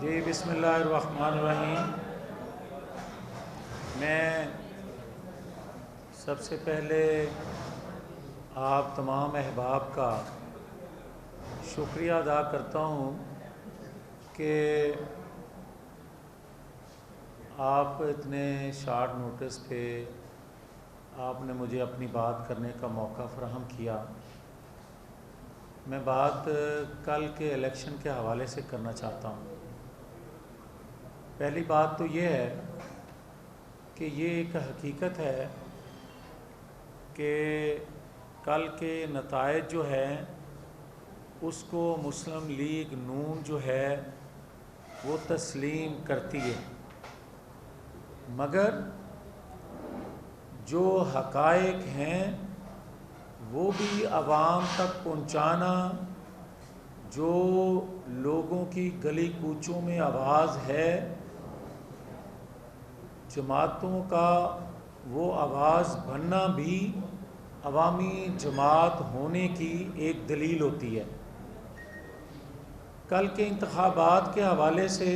جی بسم اللہ الرحمن الرحیم۔ میں سب سے پہلے آپ تمام احباب کا شکریہ ادا کرتا ہوں کہ آپ اتنے شارٹ نوٹس پہ آپ نے مجھے اپنی بات کرنے کا موقع فراہم کیا۔ میں بات کل کے الیکشن کے حوالے سے کرنا چاہتا ہوں۔ پہلی بات تو یہ ہے کہ یہ ایک حقیقت ہے کہ کل کے نتائج جو ہیں اس کو مسلم لیگ نون جو ہے وہ تسلیم کرتی ہے، مگر جو حقائق ہیں وہ بھی عوام تک پہنچانا، جو لوگوں کی گلی کوچوں میں آواز ہے، جماعتوں کا وہ آواز بننا بھی عوامی جماعت ہونے کی ایک دلیل ہوتی ہے۔ کل کے انتخابات کے حوالے سے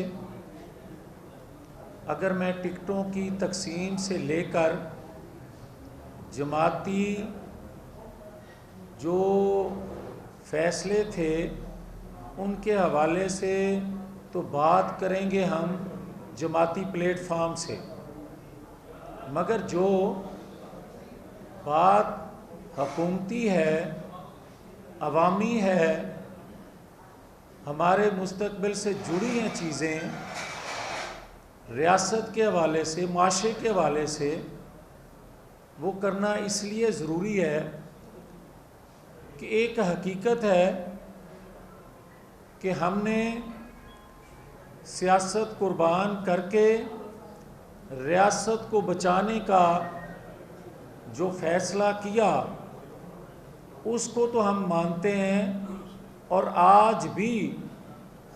اگر میں ٹکٹوں کی تقسیم سے لے کر جماعتی جو فیصلے تھے ان کے حوالے سے تو بات کریں گے ہم جماعتی پلیٹ فارم سے، مگر جو بات حکومتی ہے، عوامی ہے، ہمارے مستقبل سے جڑی ہیں چیزیں، ریاست کے حوالے سے، معاشرے کے حوالے سے، وہ کرنا اس لیے ضروری ہے کہ ایک حقیقت ہے کہ ہم نے سیاست قربان کر کے ریاست کو بچانے کا جو فیصلہ کیا اس کو تو ہم مانتے ہیں اور آج بھی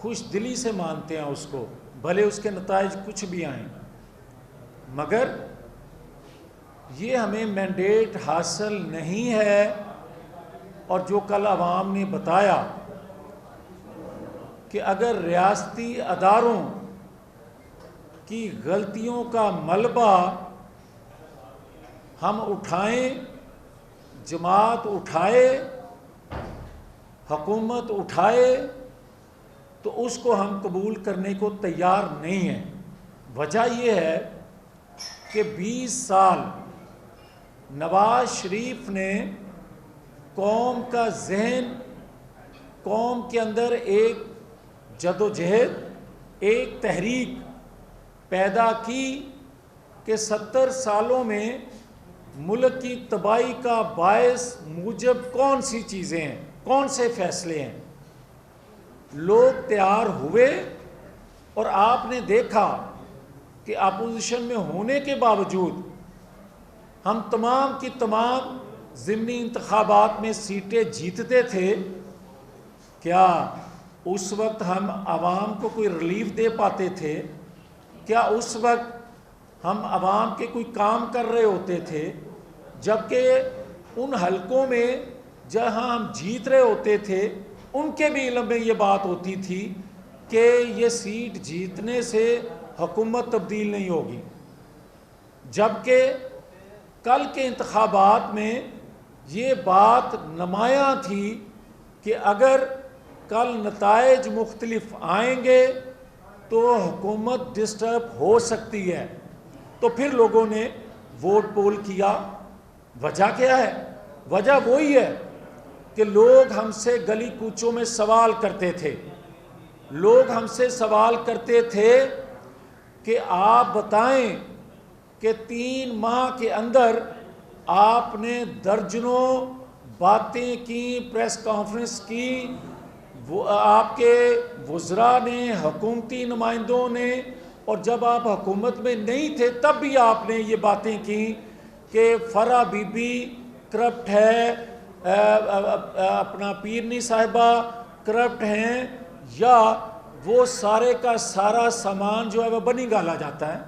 خوش دلی سے مانتے ہیں اس کو، بھلے اس کے نتائج کچھ بھی آئیں، مگر یہ ہمیں مینڈیٹ حاصل نہیں ہے۔ اور جو کل عوام نے بتایا کہ اگر ریاستی اداروں کی غلطیوں کا ملبہ ہم اٹھائیں، جماعت اٹھائے، حکومت اٹھائے، تو اس کو ہم قبول کرنے کو تیار نہیں ہیں۔ وجہ یہ ہے کہ 20 سال نواز شریف نے قوم کا ذہن، قوم کے اندر ایک جدوجہد، ایک تحریک پیدا کی کہ 70 سالوں میں ملک کی تباہی کا باعث موجب کون سی چیزیں ہیں، کون سے فیصلے ہیں۔ لوگ تیار ہوئے اور آپ نے دیکھا کہ اپوزیشن میں ہونے کے باوجود ہم تمام کی تمام ضمنی انتخابات میں سیٹیں جیتتے تھے۔ کیا اس وقت ہم عوام کو کوئی ریلیف دے پاتے تھے؟ کیا اس وقت ہم عوام کے کوئی کام کر رہے ہوتے تھے؟ جبکہ ان حلقوں میں جہاں ہم جیت رہے ہوتے تھے ان کے بھی علم میں یہ بات ہوتی تھی کہ یہ سیٹ جیتنے سے حکومت تبدیل نہیں ہوگی، جبکہ کل کے انتخابات میں یہ بات نمایاں تھی کہ اگر کل نتائج مختلف آئیں گے تو حکومت ڈسٹرب ہو سکتی ہے۔ تو پھر لوگوں نے ووٹ پول کیا۔ وجہ کیا ہے؟ وجہ وہی ہے کہ لوگ ہم سے گلی کوچوں میں سوال کرتے تھے، لوگ ہم سے سوال کرتے تھے کہ آپ بتائیں کہ 3 ماہ کے اندر آپ نے درجنوں باتیں کی، پریس کانفرنس کی، آپ کے وزراء نے، حکومتی نمائندوں نے، اور جب آپ حکومت میں نہیں تھے تب بھی آپ نے یہ باتیں کی کہ فرح بی بی کرپٹ ہے، اپنا پیرنی صاحبہ کرپٹ ہیں، یا وہ سارے کا سارا سامان جو ہے وہ بنی گالا جاتا ہے۔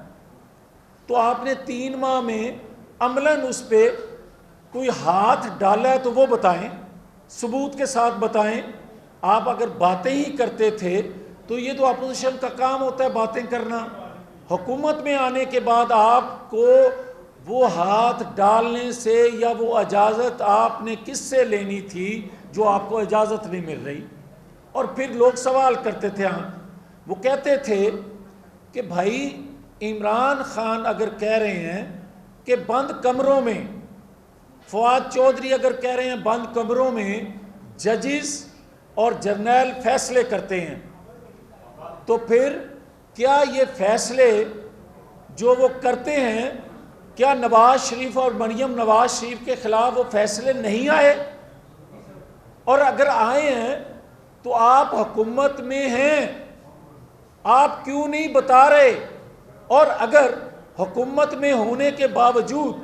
تو آپ نے 3 ماہ میں عملاً اس پہ کوئی ہاتھ ڈالا ہے تو وہ بتائیں، ثبوت کے ساتھ بتائیں۔ آپ اگر باتیں ہی کرتے تھے تو یہ تو اپوزیشن کا کام ہوتا ہے باتیں کرنا. حکومت میں آنے کے بعد آپ کو وہ ہاتھ ڈالنے سے یا وہ اجازت آپ نے کس سے لینی تھی جو آپ کو اجازت نہیں مل رہی؟ اور پھر لوگ سوال کرتے تھے، وہ کہتے تھے کہ بھائی عمران خان اگر کہہ رہے ہیں کہ بند کمروں میں، فواد چودھری اگر کہہ رہے ہیں بند کمروں میں ججز اور جرنیل فیصلے کرتے ہیں، تو پھر کیا یہ فیصلے جو وہ کرتے ہیں، کیا نواز شریف اور مریم نواز شریف کے خلاف وہ فیصلے نہیں آئے؟ اور اگر آئے ہیں تو آپ حکومت میں ہیں، آپ کیوں نہیں بتا رہے؟ اور اگر حکومت میں ہونے کے باوجود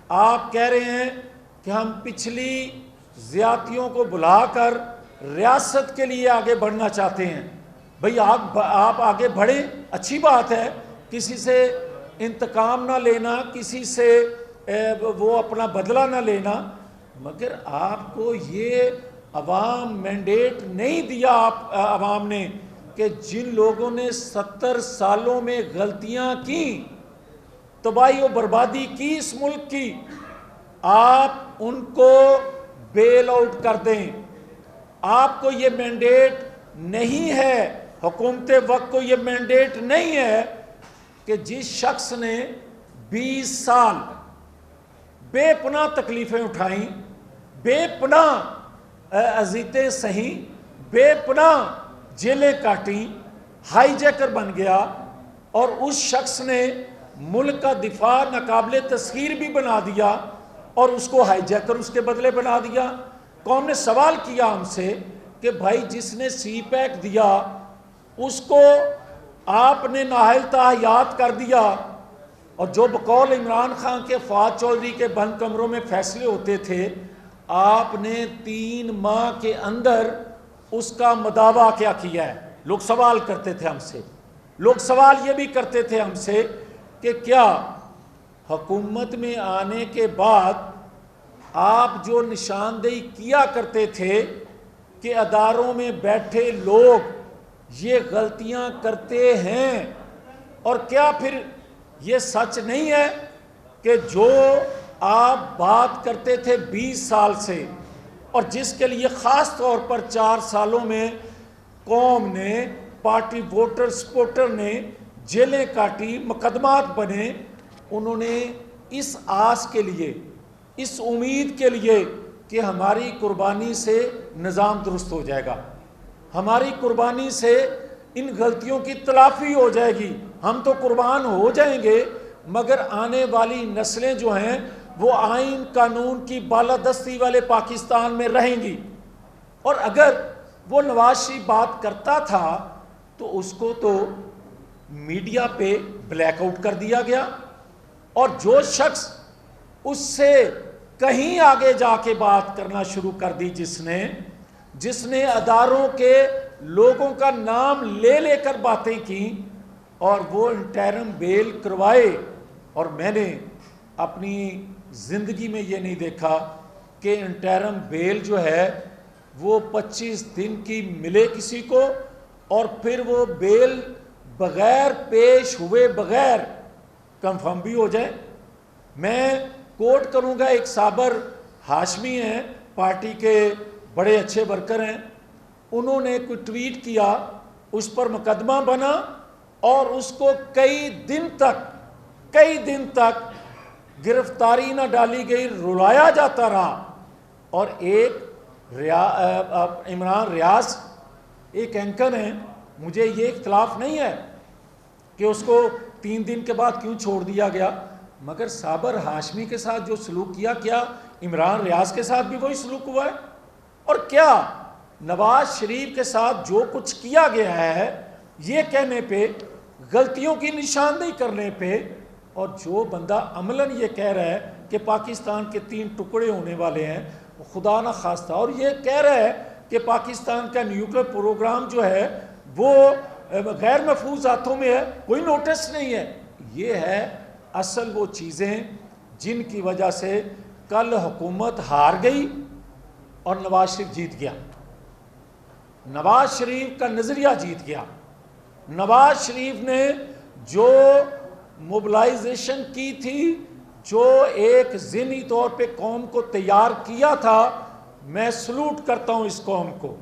آپ کہہ رہے ہیں کہ ہم پچھلی زیادتیوں کو بلا کر ریاست کے لیے آگے بڑھنا چاہتے ہیں، بھئی آپ آگے بڑھیں، اچھی بات ہے، کسی سے انتقام نہ لینا، کسی سے وہ اپنا بدلہ نہ لینا، مگر آپ کو یہ عوام مینڈیٹ نہیں دیا عوام نے کہ جن لوگوں نے 70 سالوں میں غلطیاں کی، تباہی و بربادی کی اس ملک کی، آپ ان کو بیل آؤٹ کر دیں. آپ کو یہ مینڈیٹ نہیں ہے، حکومت وقت کو یہ مینڈیٹ نہیں ہے کہ جس شخص نے 20 سال بے پناہ تکلیفیں اٹھائیں، بے پناہ اذیتیں سہیں، بے پناہ جیلیں کاٹیں، ہائی جیکر بن گیا، اور اس شخص نے ملک کا دفاع ناقابل تسخیر بھی بنا دیا اور اس کو ہائی جیکر اس کے بدلے بنا دیا. قوم نے سوال کیا ہم سے کہ بھائی جس نے سی پیک دیا اس کو آپ نے نااہل تاحیات کر دیا، اور جو بقول عمران خان کے فواد چودھری کے بند کمروں میں فیصلے ہوتے تھے، آپ نے 3 ماہ کے اندر اس کا مداوع کیا کیا ہے؟ لوگ سوال کرتے تھے ہم سے. لوگ سوال یہ بھی کرتے تھے ہم سے کہ کیا حکومت میں آنے کے بعد آپ جو نشاندہی کیا کرتے تھے کہ اداروں میں بیٹھے لوگ یہ غلطیاں کرتے ہیں، اور کیا پھر یہ سچ نہیں ہے کہ جو آپ بات کرتے تھے 20 سال سے، اور جس کے لیے خاص طور پر 4 سالوں میں قوم نے، پارٹی ووٹر سپورٹر نے جیلیں کاٹی، مقدمات بنے، انہوں نے اس آس کے لیے، اس امید کے لیے کہ ہماری قربانی سے نظام درست ہو جائے گا، ہماری قربانی سے ان غلطیوں کی تلافی ہو جائے گی، ہم تو قربان ہو جائیں گے مگر آنے والی نسلیں جو ہیں وہ آئین قانون کی بالادستی والے پاکستان میں رہیں گی. اور اگر وہ نواز شریف بات کرتا تھا تو اس کو تو میڈیا پہ بلیک آؤٹ کر دیا گیا، اور جو شخص اس سے کہیں آگے جا کے بات کرنا شروع کر دی، جس نے اداروں کے لوگوں کا نام لے لے کر باتیں کی اور وہ انٹرم بیل کروائے، اور میں نے اپنی زندگی میں یہ نہیں دیکھا کہ انٹرم بیل جو ہے وہ 25 دن کی ملے کسی کو اور پھر وہ بیل بغیر پیش ہوئے بغیر کنفرم بھی ہو جائے. میں کوٹ کروں گا، ایک صابر ہاشمی ہیں، پارٹی کے بڑے اچھے ورکر ہیں، انہوں نے کوئی ٹویٹ کیا، اس پر مقدمہ بنا اور اس کو کئی دن تک گرفتاری نہ ڈالی گئی، رلایا جاتا رہا. اور ایک عمران ریاض ایک اینکر ہیں، مجھے یہ اختلاف نہیں ہے کہ اس کو 3 دن کے بعد کیوں چھوڑ دیا گیا، مگر صابر ہاشمی کے ساتھ جو سلوک کیا عمران ریاض کے ساتھ بھی وہی سلوک ہوا ہے. اور کیا نواز شریف کے ساتھ جو کچھ کیا گیا ہے یہ کہنے پہ، غلطیوں کی نشاندہی کرنے پہ، اور جو بندہ عملاً یہ کہہ رہا ہے کہ پاکستان کے 3 ٹکڑے ہونے والے ہیں، خدا نہ خواستہ، اور یہ کہہ رہا ہے کہ پاکستان کا نیوکلیر پروگرام جو ہے وہ غیر محفوظ ہاتھوں میں ہے، کوئی نوٹس نہیں ہے. یہ ہے اصل وہ چیزیں جن کی وجہ سے کل حکومت ہار گئی اور نواز شریف جیت گیا، نواز شریف کا نظریہ جیت گیا. نواز شریف نے جو موبلائزیشن کی تھی، جو ایک ذہنی طور پہ قوم کو تیار کیا تھا، میں سلوٹ کرتا ہوں اس قوم کو.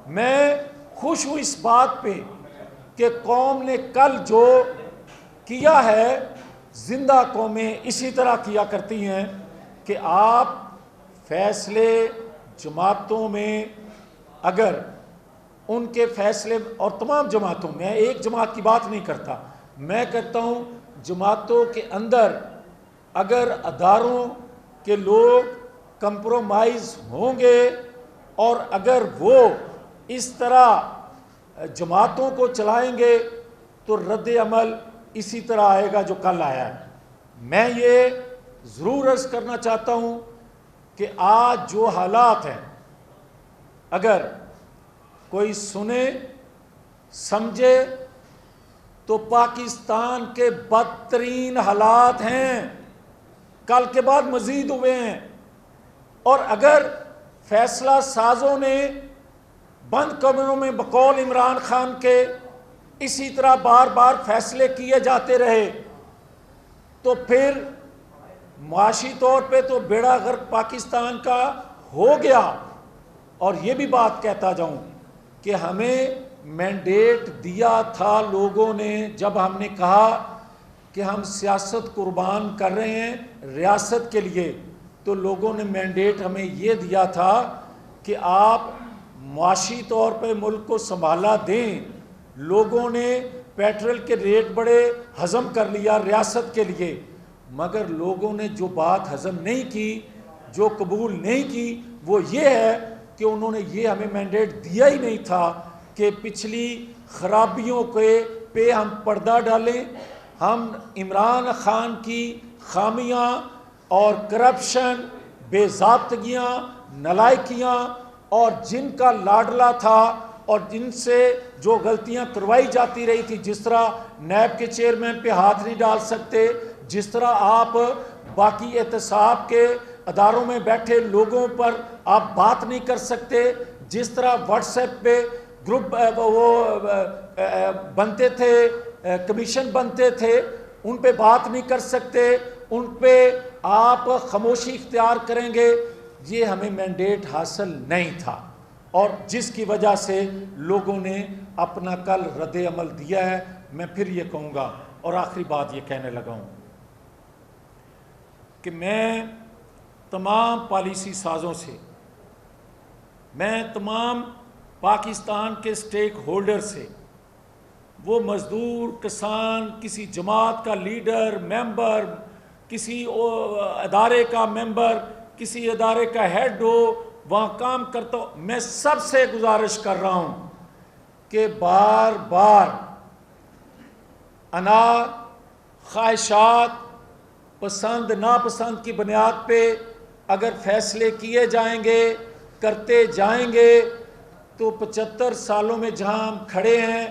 میں خوش ہوں اس بات پہ کہ قوم نے کل جو کیا ہے، زندہ قومیں اسی طرح کیا کرتی ہیں کہ آپ فیصلے جماعتوں میں، اگر ان کے فیصلے، اور تمام جماعتوں میں، ایک جماعت کی بات نہیں کرتا، میں کہتا ہوں جماعتوں کے اندر اگر اداروں کے لوگ کمپرومائز ہوں گے اور اگر وہ اس طرح جماعتوں کو چلائیں گے تو رد عمل اسی طرح آئے گا جو کل آیا ہے. میں یہ ضرور عرض کرنا چاہتا ہوں کہ آج جو حالات ہیں، اگر کوئی سنے سمجھے تو پاکستان کے بدترین حالات ہیں، کل کے بعد مزید ہوئے ہیں. اور اگر فیصلہ سازوں نے بند کمروں میں بقول عمران خان کے اسی طرح بار بار فیصلے کیے جاتے رہے تو پھر معاشی طور پہ تو بیڑا غرق پاکستان کا ہو گیا. اور یہ بھی بات کہتا جاؤں کہ ہمیں مینڈیٹ دیا تھا لوگوں نے، جب ہم نے کہا کہ ہم سیاست قربان کر رہے ہیں ریاست کے لیے، تو لوگوں نے مینڈیٹ ہمیں یہ دیا تھا کہ آپ معاشی طور پہ ملک کو سنبھالا دیں. لوگوں نے پیٹرول کے ریٹ بڑے ہضم کر لیا ریاست کے لیے، مگر لوگوں نے جو بات ہضم نہیں کی، جو قبول نہیں کی، وہ یہ ہے کہ انہوں نے یہ ہمیں مینڈیٹ دیا ہی نہیں تھا کہ پچھلی خرابیوں کے پہ ہم پردہ ڈالیں. ہم عمران خان کی خامیاں اور کرپشن، بے ضابطگیاں، نالائکیاں اور جن کا لاڈلا تھا اور جن سے جو غلطیاں کروائی جاتی رہی تھی، جس طرح نیب کے چیئرمین پہ ہاتھ نہیں ڈال سکتے، جس طرح آپ باقی احتساب کے اداروں میں بیٹھے لوگوں پر آپ بات نہیں کر سکتے، جس طرح واٹس ایپ پہ گروپ وہ بنتے تھے، کمیشن بنتے تھے، ان پہ بات نہیں کر سکتے، ان پہ آپ خاموشی اختیار کریں گے. یہ ہمیں مینڈیٹ حاصل نہیں تھا اور جس کی وجہ سے لوگوں نے اپنا کل رد عمل دیا ہے. میں پھر یہ کہوں گا اور آخری بات یہ کہنے لگا ہوں کہ میں تمام پالیسی سازوں سے، میں تمام پاکستان کے سٹیک ہولڈر سے، وہ مزدور، کسان، کسی جماعت کا لیڈر، ممبر، کسی ادارے کا ممبر، کسی ادارے کا ہیڈ ہو، وہاں کام کرتا ہوں، میں سب سے گزارش کر رہا ہوں کہ بار بار انا، خواہشات، پسند ناپسند کی بنیاد پہ اگر فیصلے کیے جائیں گے، کرتے جائیں گے، تو 75 سالوں میں جہاں ہم کھڑے ہیں،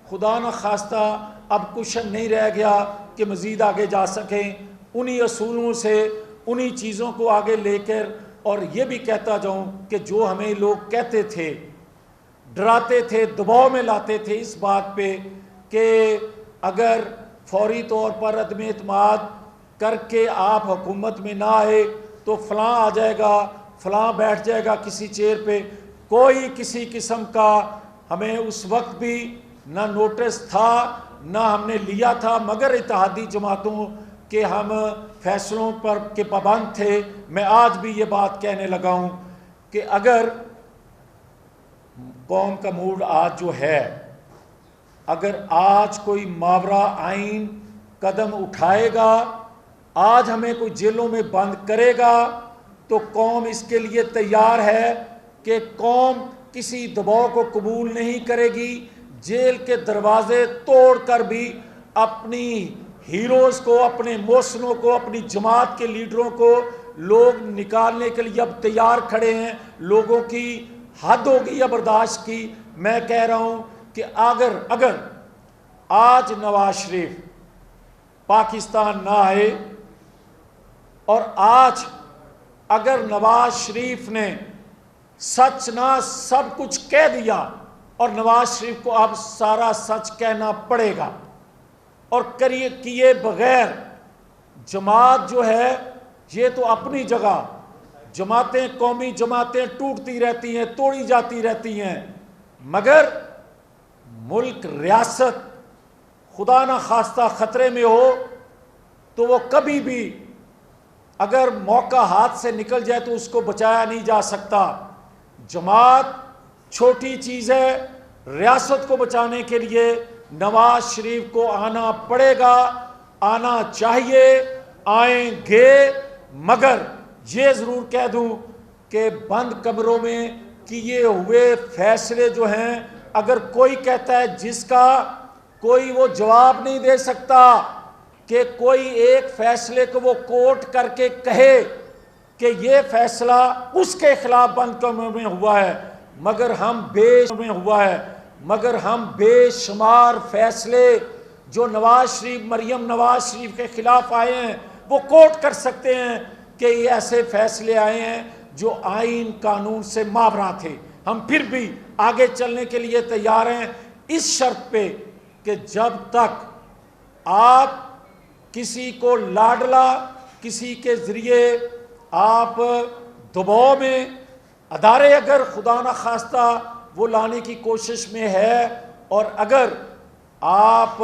خدا نہ خواستہ اب کشن نہیں رہ گیا کہ مزید آگے جا سکیں. انہی اصولوں سے، انہی چیزوں کو آگے لے کر، اور یہ بھی کہتا جاؤں کہ جو ہمیں لوگ کہتے تھے، ڈراتے تھے، دباؤ میں لاتے تھے اس بات پہ کہ اگر فوری طور پر عدم اعتماد کر کے آپ حکومت میں نہ آئے تو فلاں آ جائے گا، فلاں بیٹھ جائے گا کسی چیئر پہ. کوئی کسی قسم کا ہمیں اس وقت بھی نہ نوٹس تھا، نہ ہم نے لیا تھا، مگر اتحادی جماعتوں کے ہم فیصلوں پر کے پابند تھے. میں آج بھی یہ بات کہنے لگا ہوں کہ اگر قوم کا موڈ آج جو ہے، اگر آج کوئی ماورا آئین قدم اٹھائے گا، آج ہمیں کوئی جیلوں میں بند کرے گا، تو قوم اس کے لیے تیار ہے کہ قوم کسی دباؤ کو قبول نہیں کرے گی. جیل کے دروازے توڑ کر بھی اپنی ہیروز کو، اپنے محسنوں کو، اپنی جماعت کے لیڈروں کو لوگ نکالنے کے لیے اب تیار کھڑے ہیں. لوگوں کی حد ہو گئی ہے برداشت کی. میں کہہ رہا ہوں کہ اگر آج نواز شریف پاکستان نہ آئے، اور آج اگر نواز شریف نے سچ نہ سب کچھ کہہ دیا اور نواز شریف کو اب سارا سچ کہنا پڑے گا، اور کیے بغیر جماعت جو ہے یہ تو اپنی جگہ، جماعتیں قومی جماعتیں ٹوٹتی رہتی ہیں، توڑی جاتی رہتی ہیں، مگر ملک ریاست خدا نہ خواستہ خطرے میں ہو تو وہ کبھی بھی اگر موقع ہاتھ سے نکل جائے تو اس کو بچایا نہیں جا سکتا۔ جماعت چھوٹی چیز ہے، ریاست کو بچانے کے لیے نواز شریف کو آنا پڑے گا، آنا چاہیے، آئیں گے، مگر یہ ضرور کہہ دوں کہ بند کمروں میں کیے ہوئے فیصلے جو ہیں، اگر کوئی کہتا ہے جس کا کوئی وہ جواب نہیں دے سکتا کہ کوئی ایک فیصلے کو وہ کوٹ کر کے کہے کہ یہ فیصلہ اس کے خلاف بند کمروں میں ہوا ہے، مگر ہم بے شمار فیصلے جو نواز شریف مریم نواز شریف کے خلاف آئے ہیں وہ کوٹ کر سکتے ہیں کہ یہ ایسے فیصلے آئے ہیں جو آئین قانون سے ماورا تھے۔ ہم پھر بھی آگے چلنے کے لیے تیار ہیں، اس شرط پہ کہ جب تک آپ کسی کو لاڈلا، کسی کے ذریعے آپ دباؤ میں، ادارے اگر خدا نہ خواستہ وہ لانے کی کوشش میں ہے، اور اگر آپ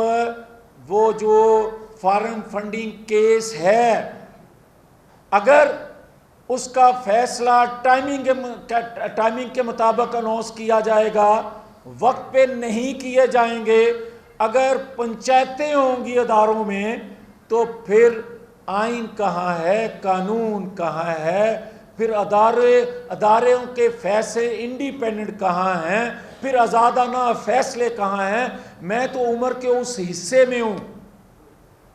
وہ جو فارن فنڈنگ کیس ہے اگر اس کا فیصلہ ٹائمنگ کے مطابق اناؤنس کیا جائے گا، وقت پہ نہیں کیے جائیں گے، اگر پنچایتیں ہوں گی اداروں میں، تو پھر آئین کہاں ہے، قانون کہاں ہے، پھر اداروں کے فیصلے انڈیپینڈنٹ کہاں ہیں، پھر آزادانہ فیصلے کہاں ہیں۔ میں تو عمر کے اس حصے میں ہوں،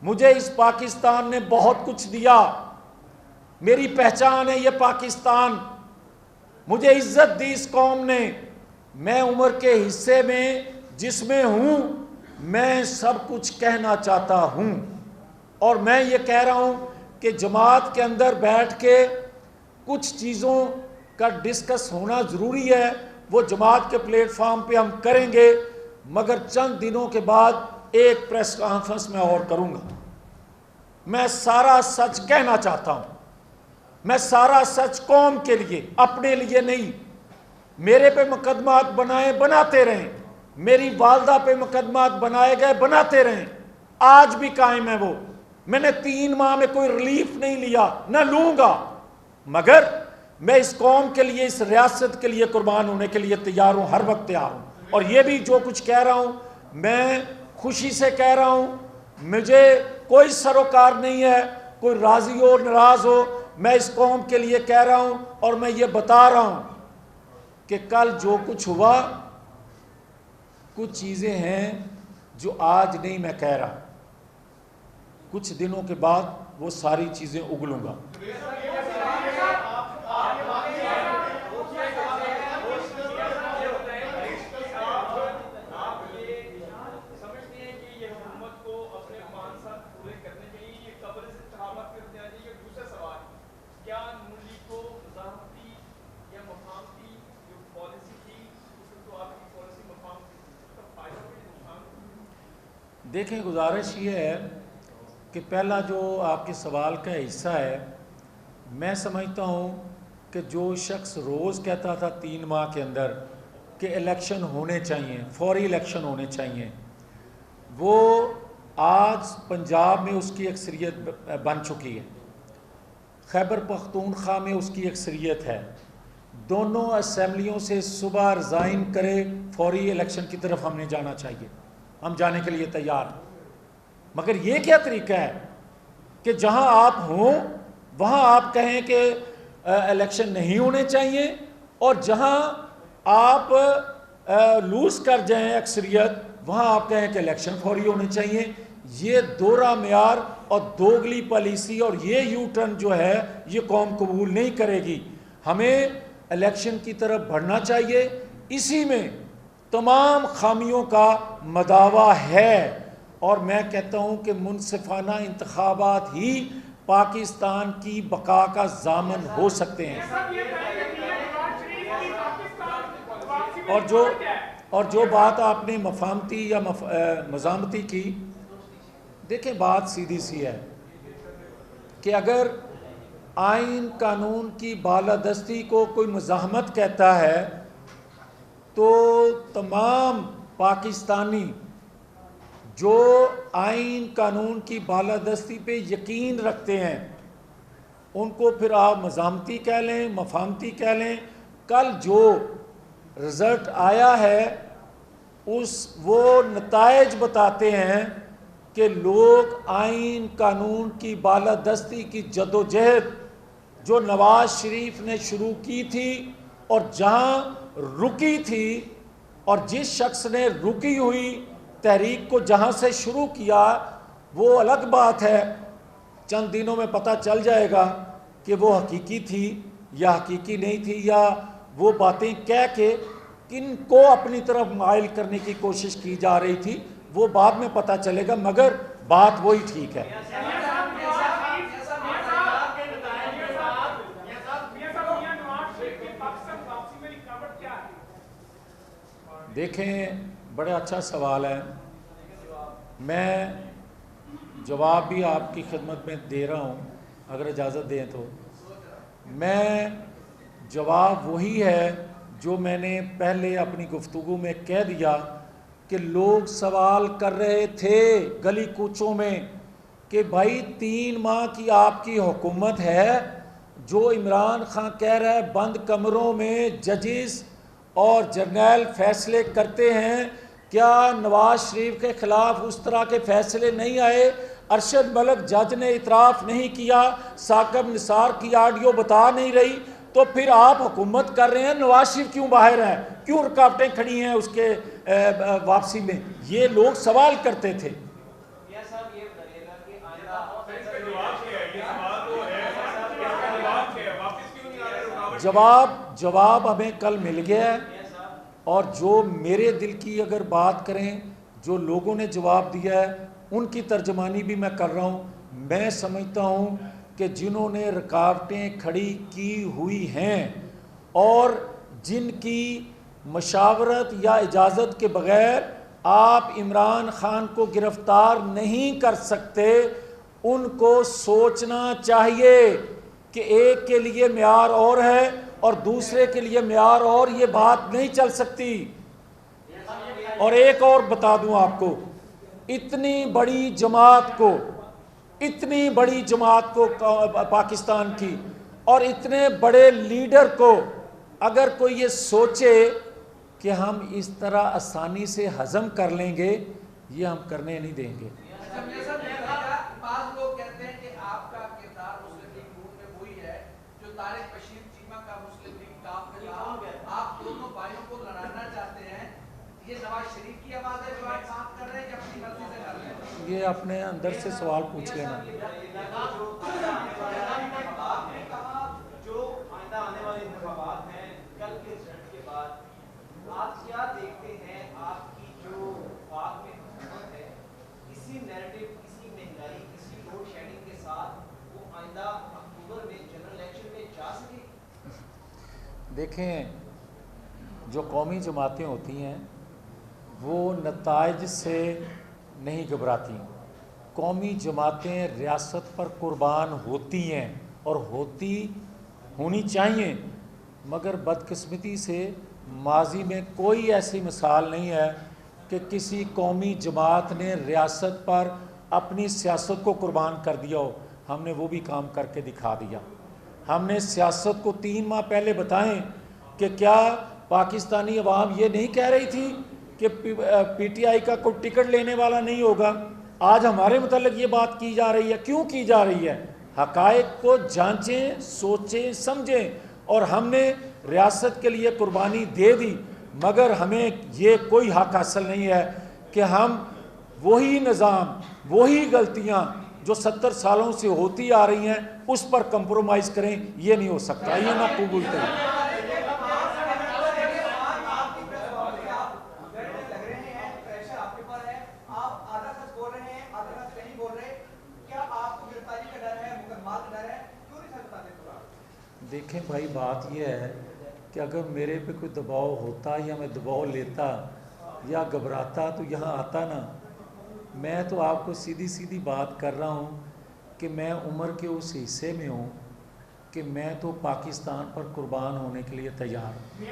مجھے اس پاکستان نے بہت کچھ دیا، میری پہچان ہے یہ پاکستان، مجھے عزت دی اس قوم نے، میں عمر کے حصے میں جس میں ہوں میں سب کچھ کہنا چاہتا ہوں، اور میں یہ کہہ رہا ہوں کہ جماعت کے اندر بیٹھ کے کچھ چیزوں کا ڈسکس ہونا ضروری ہے، وہ جماعت کے پلیٹ فارم پہ ہم کریں گے، مگر چند دنوں کے بعد ایک پریس کانفرنس میں اور کروں گا۔ میں سارا سچ کہنا چاہتا ہوں، میں سارا سچ قوم کے لیے، اپنے لیے نہیں۔ میرے پہ مقدمات بناتے رہیں، میری والدہ پہ مقدمات بنائے گئے بناتے رہیں، آج بھی قائم ہے وہ، میں نے 3 ماہ میں کوئی ریلیف نہیں لیا، نہ لوں گا، مگر میں اس قوم کے لیے، اس ریاست کے لیے قربان ہونے کے لیے تیار ہوں، ہر وقت تیار ہوں۔ اور یہ بھی جو کچھ کہہ رہا ہوں میں خوشی سے کہہ رہا ہوں، مجھے کوئی سروکار نہیں ہے، کوئی راضی ہو ناراض ہو، میں اس قوم کے لیے کہہ رہا ہوں، اور میں یہ بتا رہا ہوں کہ کل جو کچھ ہوا، کچھ چیزیں ہیں جو آج نہیں میں کہہ رہا، کچھ دنوں کے بعد وہ ساری چیزیں اگلوں گا۔ دیکھیں، گزارش یہ ہے کہ پہلا جو آپ کے سوال کا حصہ ہے، میں سمجھتا ہوں کہ جو شخص روز کہتا تھا 3 ماہ کے اندر کہ الیکشن ہونے چاہیے، فوری الیکشن ہونے چاہیے، وہ آج پنجاب میں اس کی اکثریت بن چکی ہے، خیبر پختونخوا میں اس کی اکثریت ہے، دونوں اسمبلیوں سے صبح ریزائن کرے، فوری الیکشن کی طرف ہم نے جانا چاہیے، ہم جانے کے لیے تیار ہیں۔ مگر یہ کیا طریقہ ہے کہ جہاں آپ ہوں وہاں آپ کہیں کہ الیکشن نہیں ہونے چاہیے، اور جہاں آپ لوز کر جائیں اکثریت وہاں آپ کہیں کہ الیکشن فوری ہونے چاہیے۔ یہ دوہرا معیار اور دوگلی پالیسی اور یہ یو ٹرن جو ہے یہ قوم قبول نہیں کرے گی۔ ہمیں الیکشن کی طرف بڑھنا چاہیے، اسی میں تمام خامیوں کا مداوع ہے، اور میں کہتا ہوں کہ منصفانہ انتخابات ہی پاکستان کی بقا کا ضامن ہو سکتے ہیں۔ اور جو بات آپ نے مفاہمتی یا مزاحمتی کی، دیکھیں بات سیدھی سی ہے کہ اگر آئین قانون کی بالادستی کو کوئی مزاحمت کہتا ہے تو تمام پاکستانی جو آئین قانون کی بالادستی پہ یقین رکھتے ہیں ان کو پھر آپ مزاحمتی کہہ لیں، مفاہمتی کہہ لیں. کل جو رزلٹ آیا ہے وہ نتائج بتاتے ہیں کہ لوگ آئین قانون کی بالادستی کی جدوجہد جو نواز شریف نے شروع کی تھی اور جہاں رکی تھی، اور جس شخص نے رکی ہوئی تحریک کو جہاں سے شروع کیا وہ الگ بات ہے، چند دنوں میں پتہ چل جائے گا کہ وہ حقیقی تھی یا حقیقی نہیں تھی، یا وہ باتیں کہہ کے کن کو اپنی طرف مائل کرنے کی کوشش کی جا رہی تھی، وہ بعد میں پتہ چلے گا، مگر بات وہی ٹھیک ہے. دیکھیں بڑے اچھا سوال ہے، میں جواب بھی آپ کی خدمت میں دے رہا ہوں اگر اجازت دیں تو. میں جواب وہی ہے جو میں نے پہلے اپنی گفتگو میں کہہ دیا کہ لوگ سوال کر رہے تھے گلی کوچوں میں کہ بھائی 3 ماہ کی آپ کی حکومت ہے، جو عمران خان کہہ رہا ہے بند کمروں میں ججز اور جرنیل فیصلے کرتے ہیں، کیا نواز شریف کے خلاف اس طرح کے فیصلے نہیں آئے؟ ارشد ملک جج نے اعتراف نہیں کیا، ثاقب نثار کی آڈیو بتا نہیں رہی، تو پھر آپ حکومت کر رہے ہیں، نواز شریف کیوں باہر ہیں، کیوں رکاوٹیں کھڑی ہیں اس کے واپسی میں؟ یہ لوگ سوال کرتے تھے. جواب ہمیں کل مل گیا ہے، اور جو میرے دل کی اگر بات کریں جو لوگوں نے جواب دیا ہے ان کی ترجمانی بھی میں کر رہا ہوں. میں سمجھتا ہوں کہ جنہوں نے رکاوٹیں کھڑی کی ہوئی ہیں اور جن کی مشاورت یا اجازت کے بغیر آپ عمران خان کو گرفتار نہیں کر سکتے، ان کو سوچنا چاہیے کہ ایک کے لیے معیار اور ہے اور دوسرے کے لیے معیار اور، یہ بات نہیں چل سکتی. اور ایک اور بتا دوں آپ کو، اتنی بڑی جماعت کو پاکستان کی اور اتنے بڑے لیڈر کو اگر کوئی یہ سوچے کہ ہم اس طرح آسانی سے ہضم کر لیں گے، یہ ہم کرنے نہیں دیں گے. بعض لوگ کہتے ہیں کہ آپ کا کردار مسلم لیگ نون میں وہی ہے جو طارق بشیر چیمہ کا مسلم لیگ کاف میں تھا، آپ دونوں بھائیوں کو لڑانا چاہتے ہیں، یہ نواز شریف کی آواز ہے جو آپ بات کر رہے ہیں کہ اپنی مرضی سے کر رہے ہیں؟ یہ اپنے اندر سے سوال پوچھ لینا. جو آئندہ آنے والے انتخابات ہیں کل کے رزلٹ کے بعد آپ کیا دیکھتے ہیں؟ آپ کی جو بات میں حکومت ہے، اسی نیریٹو، اسی مہنگائی، اسی لوڈ شیڈنگ کے ساتھ وہ آئندہ اکتوبر میں جنرل الیکشن میں جا سکے؟ دیکھیں جو قومی جماعتیں ہوتی ہیں وہ نتائج سے نہیں گھبراتی. قومی جماعتیں ریاست پر قربان ہوتی ہیں اور ہونی چاہیے، مگر بدقسمتی سے ماضی میں کوئی ایسی مثال نہیں ہے کہ کسی قومی جماعت نے ریاست پر اپنی سیاست کو قربان کر دیا ہو. ہم نے وہ بھی کام کر کے دکھا دیا. ہم نے سیاست کو 3 ماہ پہلے بتائیں کہ کیا پاکستانی عوام یہ نہیں کہہ رہی تھی کہ پی ٹی آئی کا کوئی ٹکٹ لینے والا نہیں ہوگا؟ آج ہمارے متعلق یہ بات کی جا رہی ہے. کیوں کی جا رہی ہے؟ حقائق کو جانچیں، سوچیں، سمجھیں. اور ہم نے ریاست کے لیے قربانی دے دی، مگر ہمیں یہ کوئی حق حاصل نہیں ہے کہ ہم وہی نظام، وہی غلطیاں جو 70 سالوں سے ہوتی آ رہی ہیں اس پر کمپرومائز کریں. یہ نہیں ہو سکتا، یہ نہ قبول کریں. دیکھیں بھائی، بات یہ ہے کہ اگر میرے پہ کوئی دباؤ ہوتا یا میں دباؤ لیتا یا گھبراتا تو یہاں آتا نا. میں تو آپ کو سیدھی سیدھی بات کر رہا ہوں کہ میں عمر کے اس حصے میں ہوں کہ میں تو پاکستان پر قربان ہونے کے لیے تیار ہوں.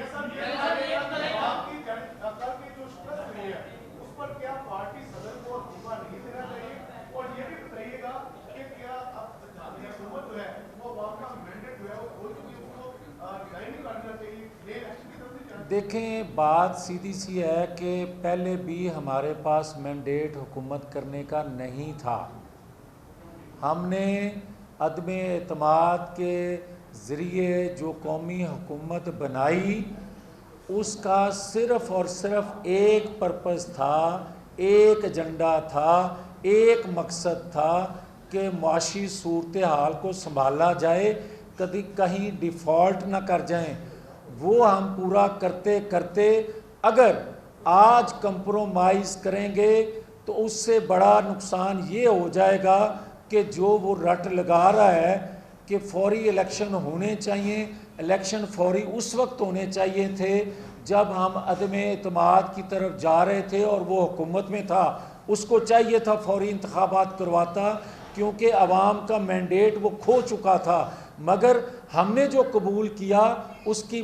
دیکھیں بات سیدھی سی ہے کہ پہلے بھی ہمارے پاس مینڈیٹ حکومت کرنے کا نہیں تھا. ہم نے عدم اعتماد کے ذریعے جو قومی حکومت بنائی اس کا صرف اور صرف ایک پرپس تھا، ایک ایجنڈا تھا، ایک مقصد تھا کہ معاشی صورتحال کو سنبھالا جائے، کبھی کہیں ڈیفالٹ نہ کر جائیں. وہ ہم پورا کرتے کرتے اگر آج کمپرومائز کریں گے تو اس سے بڑا نقصان یہ ہو جائے گا کہ جو وہ رٹ لگا رہا ہے کہ فوری الیکشن ہونے چاہیے. الیکشن فوری اس وقت ہونے چاہیے تھے جب ہم عدم اعتماد کی طرف جا رہے تھے اور وہ حکومت میں تھا. اس کو چاہیے تھا فوری انتخابات کرواتا کیونکہ عوام کا مینڈیٹ وہ کھو چکا تھا. مگر ہم نے جو قبول کیا اس کی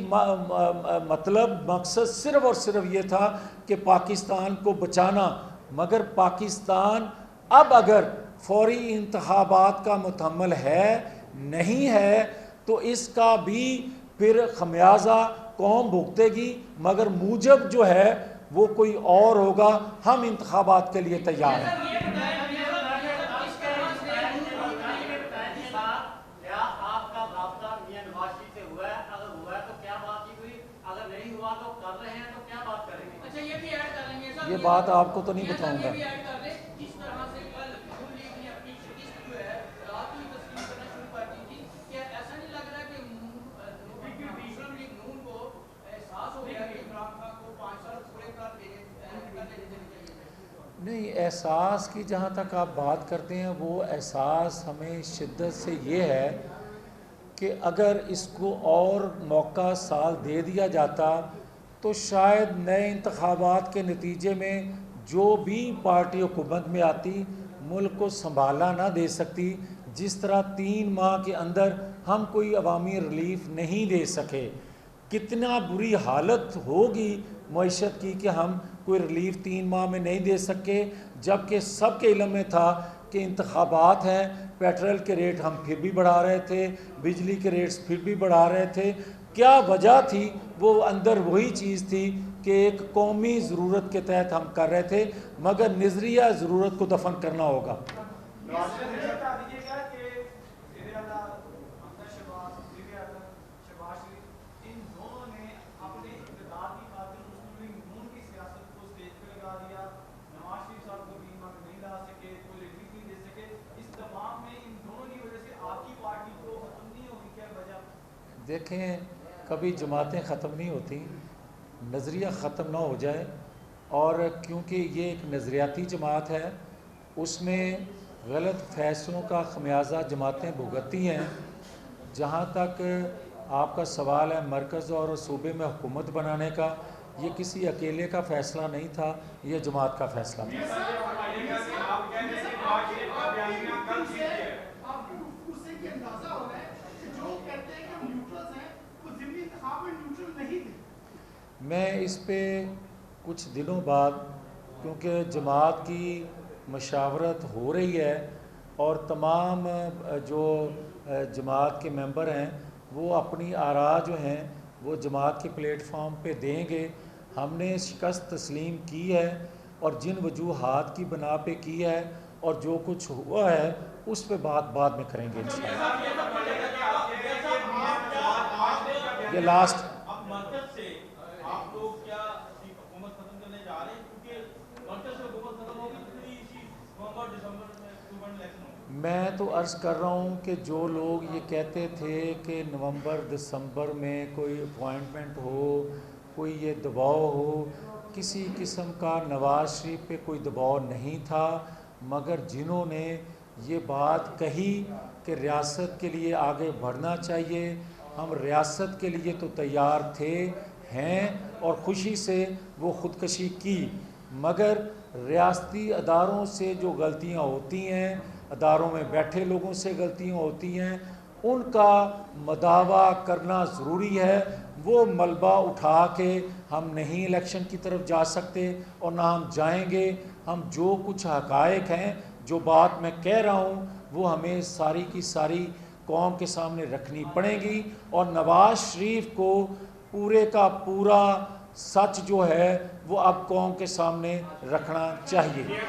مطلب مقصد صرف اور صرف یہ تھا کہ پاکستان کو بچانا. مگر پاکستان اب اگر فوری انتخابات کا متحمل ہے نہیں ہے تو اس کا بھی پھر خمیازہ قوم بھگتے گی. مگر موجب جو ہے وہ کوئی اور ہوگا. ہم انتخابات کے لیے تیار ہیں. یہ بات آپ کو تو نہیں بتاؤں گا. نہیں، احساس کی جہاں تک آپ بات کرتے ہیں وہ احساس ہمیں شدت سے یہ ہے کہ اگر اس کو اور موقع سال دے دیا جاتا تو شاید نئے انتخابات کے نتیجے میں جو بھی پارٹی حکومت میں آتی ملک کو سنبھالا نہ دے سکتی. جس طرح 3 ماہ کے اندر ہم کوئی عوامی ریلیف نہیں دے سکے. کتنا بری حالت ہوگی معیشت کی کہ ہم کوئی ریلیف 3 ماہ میں نہیں دے سکے، جبکہ سب کے علم میں تھا کہ انتخابات ہیں. پیٹرول کے ریٹ ہم پھر بھی بڑھا رہے تھے، بجلی کے ریٹس پھر بھی بڑھا رہے تھے. کیا وجہ تھی؟ وہ اندر وہی چیز تھی کہ ایک قومی ضرورت کے تحت ہم کر رہے تھے. مگر نظریہ ضرورت کو دفن کرنا ہوگا. دیکھیں، کبھی جماعتیں ختم نہیں ہوتی، نظریہ ختم نہ ہو جائے. اور کیونکہ یہ ایک نظریاتی جماعت ہے اس میں غلط فیصلوں کا خمیازہ جماعتیں بھگتتی ہیں. جہاں تک آپ کا سوال ہے مرکز اور صوبے میں حکومت بنانے کا، یہ کسی اکیلے کا فیصلہ نہیں تھا، یہ جماعت کا فیصلہ تھا. میں اس پہ کچھ دنوں بعد، کیونکہ جماعت کی مشاورت ہو رہی ہے اور تمام جو جماعت کے ممبر ہیں وہ اپنی آراء جو ہیں وہ جماعت کے پلیٹ فارم پہ دیں گے. ہم نے شکست تسلیم کی ہے اور جن وجوہات کی بنا پہ کی ہے اور جو کچھ ہوا ہے اس پہ بات بعد میں کریں گے انشاءاللہ. یہ لاسٹ میں تو عرض کر رہا ہوں کہ جو لوگ یہ کہتے تھے کہ نومبر دسمبر میں کوئی اپوائنٹمنٹ ہو، کوئی یہ دباؤ ہو، کسی قسم کا نواز شریف پہ کوئی دباؤ نہیں تھا. مگر جنہوں نے یہ بات کہی کہ ریاست کے لیے آگے بڑھنا چاہیے، ہم ریاست کے لیے تو تیار تھے، ہیں اور خوشی سے وہ خودکشی کی، مگر ریاستی اداروں سے جو غلطیاں ہوتی ہیں، اداروں میں بیٹھے لوگوں سے غلطیاں ہوتی ہیں، ان کا مداوع کرنا ضروری ہے۔ وہ ملبہ اٹھا کے ہم نہیں الیکشن کی طرف جا سکتے اور نہ ہم جائیں گے۔ ہم جو کچھ حقائق ہیں، جو بات میں کہہ رہا ہوں، وہ ہمیں ساری کی ساری قوم کے سامنے رکھنی پڑے گی، اور نواز شریف کو پورے کا پورا سچ جو ہے وہ اب قوم کے سامنے رکھنا چاہیے۔